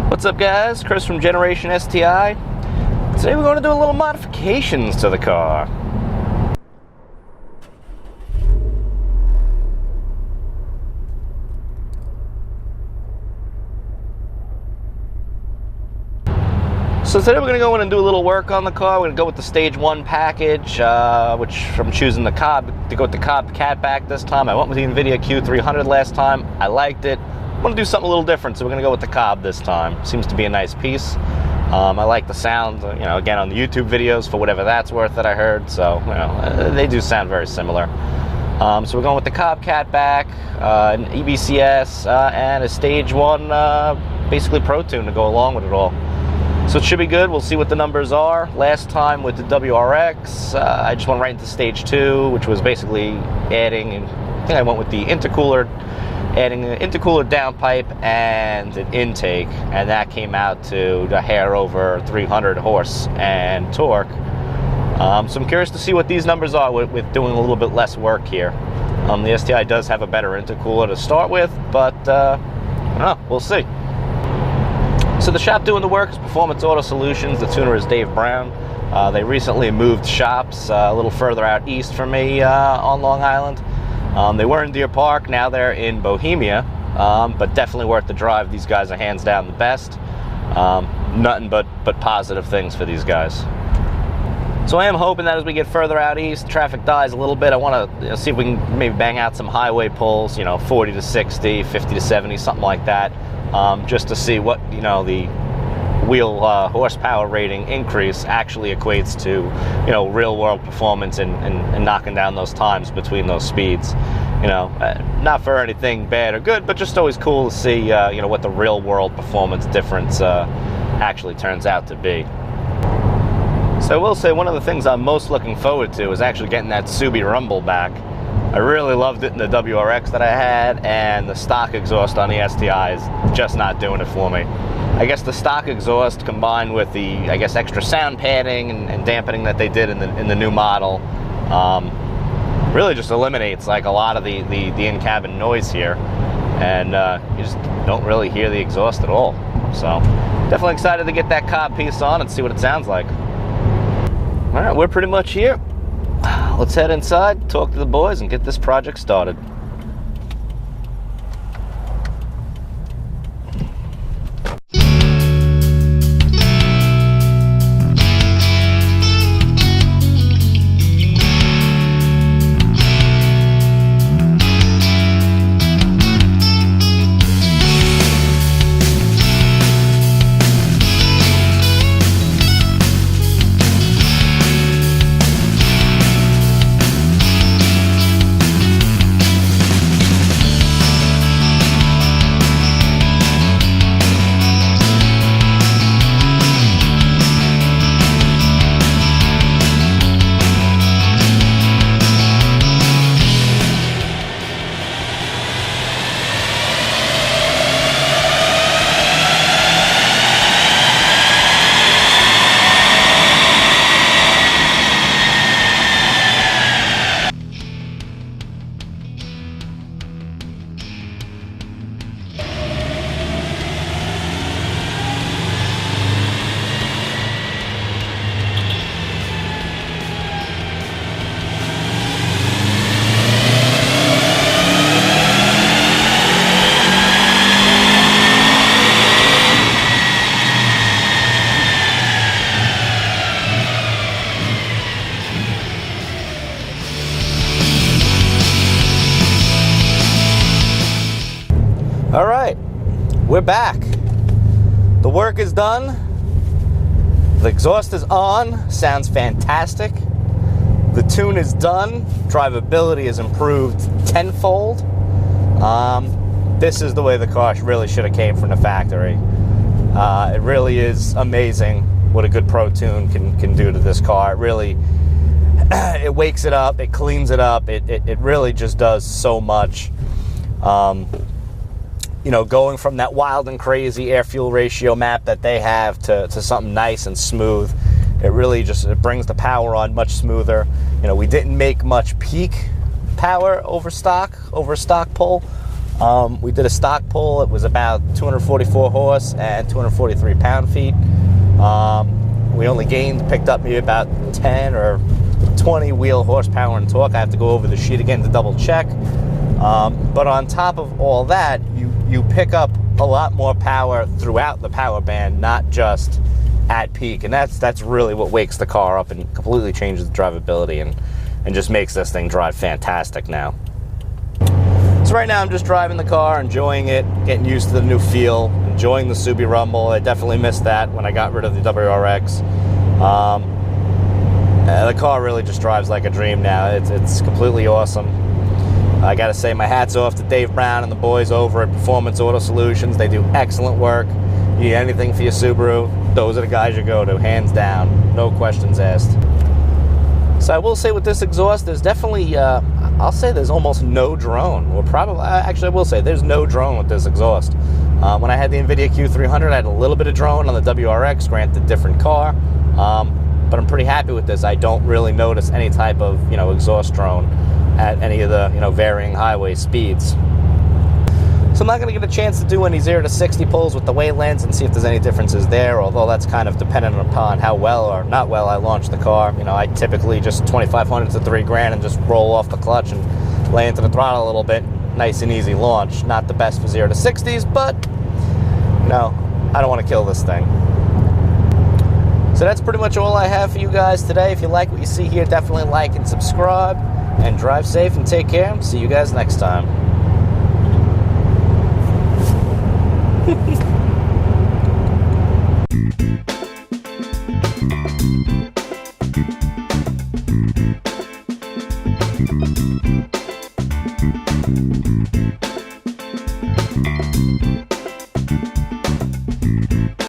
What's up, guys? Chris from Generation STI. Today we're going to do a little modifications to the car. So today we're going to go in and do a little work on the car. We're going to go with the Stage 1 package, which I'm choosing the Cobb, to go with the Cobb Catback this time. I went with the NVIDIA Q300 last time. I liked it. I want to do something a little different, so we're going to go with the Cobb this time. Seems to be a nice piece. I like the sound, again, on the YouTube videos, for whatever that's worth, that I heard. So, they do sound very similar. So we're going with the Cobb Catback, an EBCS, and a Stage 1, basically Pro Tune to go along with it all. So it should be good. We'll see what the numbers are. Last time with the WRX, I just went right into Stage 2, which was basically adding, I think I went with the intercooler, adding an intercooler downpipe and an intake, and that came out to a hair over 300 horse and torque. So I'm curious to see what these numbers are with doing a little bit less work here. The STI does have a better intercooler to start with, but I don't know, we'll see. So the shop doing the work is Performance Auto Solutions. The tuner is Dave Brown. They recently moved shops a little further out east from me on Long Island. They were in Deer Park, now they're in Bohemia, but definitely worth the drive. These guys are hands down the best. Nothing but positive things for these guys. So I am hoping that as we get further out east, traffic dies a little bit. I want to see if we can maybe bang out some highway pulls, 40 to 60, 50 to 70, something like that. Just to see what, the wheel horsepower rating increase actually equates to, real world performance and knocking down those times between those speeds. Not for anything bad or good, but just always cool to see, what the real world performance difference actually turns out to be. So I will say one of the things I'm most looking forward to is actually getting that Subi rumble back. I really loved it in the WRX that I had, and the stock exhaust on the STI is just not doing it for me. I guess the stock exhaust combined with the, extra sound padding and dampening that they did in the new model really just eliminates like a lot of the in-cabin noise here, and you just don't really hear the exhaust at all. So definitely excited to get that Cobb piece on and see what it sounds like. All right, we're pretty much here. Let's head inside, talk to the boys, and get this project started. All right, we're back. The work is done. The exhaust is on. Sounds fantastic. The tune is done. Drivability is improved tenfold. This is the way the car really should have came from the factory. It really is amazing what a good Pro Tune can do to this car. It really, it wakes it up, it cleans it up, it really just does so much. Going from that wild and crazy air-fuel ratio map that they have to something nice and smooth. It really just, it brings the power on much smoother. We didn't make much peak power over stock pull, We did a stock pull. It was about 244 horse and 243 pound-feet. We only picked up maybe about 10 or 20 wheel horsepower and torque. I have to go over the sheet again to double check. But on top of all that, you pick up a lot more power throughout the power band, not just at peak. And that's really what wakes the car up and completely changes the drivability and just makes this thing drive fantastic now. So right now I'm just driving the car, enjoying it, getting used to the new feel, enjoying the Subi rumble. I definitely missed that when I got rid of the WRX. The car really just drives like a dream now. It's completely awesome. I gotta say my hat's off to Dave Brown and the boys over at Performance Auto Solutions. They do excellent work. You need anything for your Subaru, those are the guys you go to, hands down, no questions asked. So I will say with this exhaust, there's definitely, I'll say there's almost no drone. Or probably, actually I will say there's no drone with this exhaust. When I had the NVIDIA Q300, I had a little bit of drone on the WRX, granted different car, but I'm pretty happy with this. I don't really notice any type of, exhaust drone at any of the, varying highway speeds. So I'm not going to get a chance to do any 0 to 60 pulls with the Waylands and see if there's any differences there, although that's kind of dependent upon how well or not well I launch the car. I typically just 2,500 to $3,000 and just roll off the clutch and lay into the throttle a little bit. Nice and easy launch. Not the best for 0 to 60s, but, I don't want to kill this thing. So that's pretty much all I have for you guys today. If you like what you see here, definitely like and subscribe. And drive safe and take care. See you guys next time.